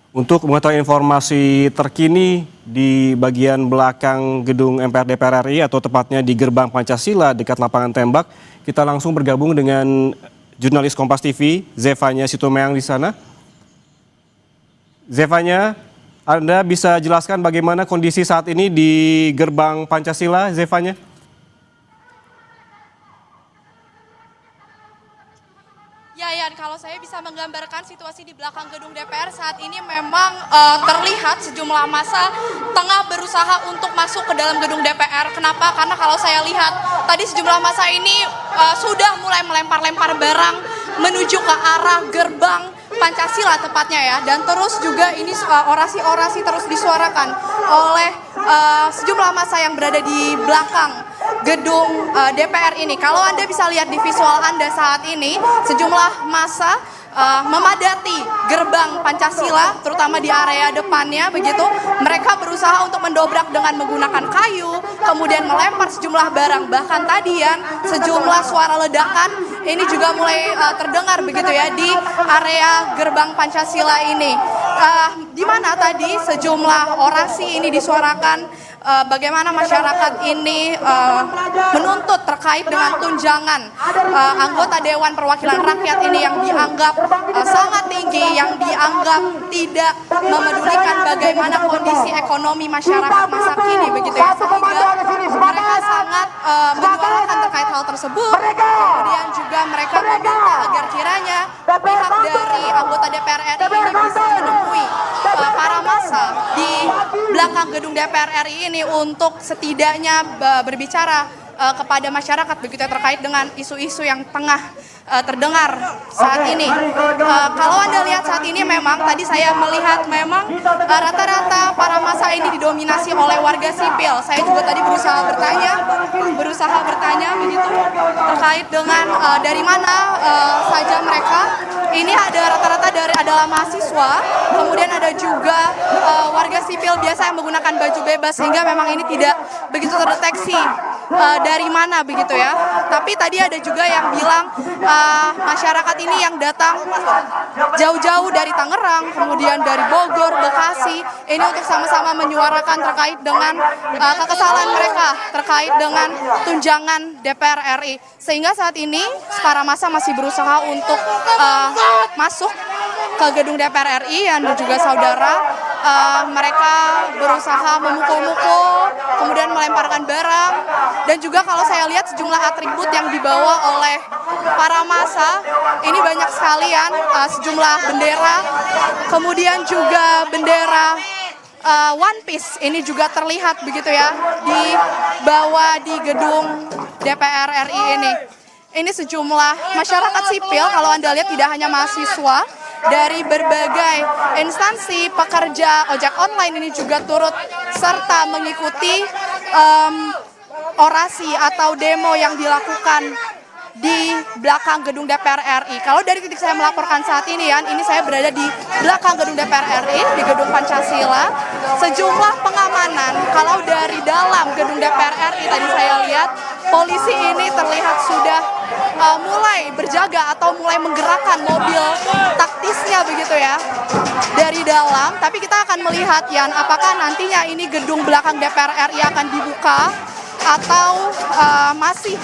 Untuk mengetahui informasi terkini di bagian belakang gedung MPR DPR RI atau tepatnya di Gerbang Pancasila dekat lapangan tembak, kita langsung bergabung dengan jurnalis Kompas TV, Zevanya Situmorang di sana. Zevanya, Anda bisa jelaskan bagaimana kondisi saat ini di Gerbang Pancasila, Zevanya? Ya, Yan, kalau saya bisa menggambarkan situasi di belakang gedung DPR saat ini memang terlihat sejumlah massa tengah berusaha untuk masuk ke dalam gedung DPR. Kenapa? Karena kalau saya lihat tadi sejumlah massa ini sudah mulai melempar-lempar barang menuju ke arah gerbang Pancasila tepatnya ya. Dan terus juga ini orasi-orasi terus disuarakan oleh sejumlah massa yang berada di belakang gedung DPR ini. Kalau Anda bisa lihat di visual Anda saat ini, sejumlah massa memadati gerbang Pancasila, terutama di area depannya begitu. Mereka berusaha untuk mendobrak dengan menggunakan kayu, kemudian melempar sejumlah barang. Bahkan tadi ya, sejumlah suara ledakan ini juga mulai terdengar begitu ya di area gerbang Pancasila ini. Di mana tadi sejumlah orasi ini disuarakan bagaimana masyarakat ini menuntut terkait dengan tunjangan anggota Dewan Perwakilan Rakyat ini yang dianggap sangat tinggi, yang dianggap tidak memedulikan bagaimana kondisi ekonomi masyarakat masa kini begitu ya, sehingga mereka sangat menyuarakan terkait hal tersebut. Kemudian juga mereka meminta agar kiranya pihak dari anggota DPR RI ini bisa menemui para massa di belakang gedung DPR RI ini untuk setidaknya berbicara kepada masyarakat begitu ya, terkait dengan isu-isu yang tengah terdengar saat ini. Kalau Anda lihat saat ini memang tadi saya melihat memang rata-rata para massa ini didominasi oleh warga sipil. Saya juga tadi berusaha bertanya begitu terkait dengan dari mana saja mereka. Ini ada rata-rata adalah mahasiswa, kemudian ada juga warga sipil biasa yang menggunakan baju bebas, sehingga memang ini tidak begitu terdeteksi dari mana begitu ya. Tapi tadi ada juga yang bilang masyarakat ini yang datang jauh-jauh dari Tangerang, kemudian dari Bogor, Bekasi, ini untuk sama-sama menyuarakan terkait dengan kekesalan mereka terkait dengan tunjangan DPR RI. Sehingga saat ini para massa masih berusaha untuk masuk ke gedung DPR RI dan juga saudara mereka berusaha memukul-mukul, kemudian melemparkan barang, dan juga kalau saya lihat sejumlah atribut yang dibawa oleh para massa ini banyak sekalian, sejumlah bendera, kemudian juga bendera One Piece ini juga terlihat begitu ya dibawa di gedung DPR RI ini. Ini sejumlah masyarakat sipil, kalau Anda lihat tidak hanya mahasiswa, dari berbagai instansi pekerja ojek online ini juga turut serta mengikuti orasi atau demo yang dilakukan di belakang gedung DPR RI. Kalau dari titik saya melaporkan saat ini ya, ini saya berada di belakang gedung DPR RI, di gedung Pancasila. Sejumlah pengamanan, kalau dari dalam gedung DPR RI tadi saya lihat, polisi ini terlihat sudah mulai berjaga atau mulai menggerakkan mobil taktisnya begitu ya dari dalam. Tapi kita akan melihat ya, apakah nantinya ini gedung belakang DPR RI akan dibuka atau masih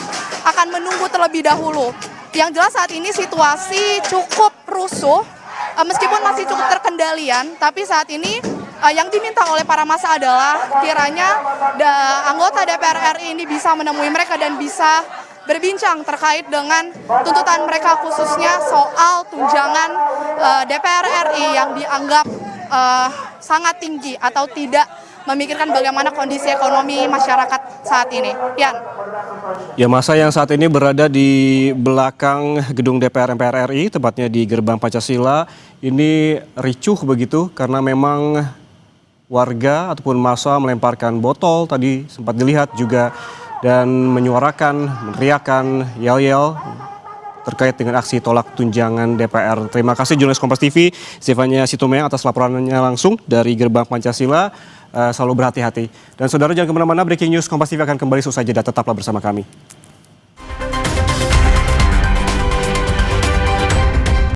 akan menunggu terlebih dahulu. Yang jelas saat ini situasi cukup rusuh, meskipun masih cukup terkendalian, tapi saat ini yang diminta oleh para massa adalah kiranya anggota DPR RI ini bisa menemui mereka dan bisa berbincang terkait dengan tuntutan mereka, khususnya soal tunjangan DPR RI yang dianggap sangat tinggi atau tidak memikirkan bagaimana kondisi ekonomi masyarakat saat ini. Yan. Ya, massa yang saat ini berada di belakang gedung DPR MPR RI, tepatnya di Gerbang Pancasila, ini ricuh begitu karena memang warga ataupun massa melemparkan botol, tadi sempat dilihat juga, dan menyuarakan, meneriakan yel-yel terkait dengan aksi tolak tunjangan DPR. Terima kasih jurnalis Kompas TV, Zevanya Situmorang atas laporannya langsung dari Gerbang Pancasila. Selalu berhati-hati. Dan saudara jangan kemana-mana, breaking news Kompas TV akan kembali seusai jeda, tetaplah bersama kami.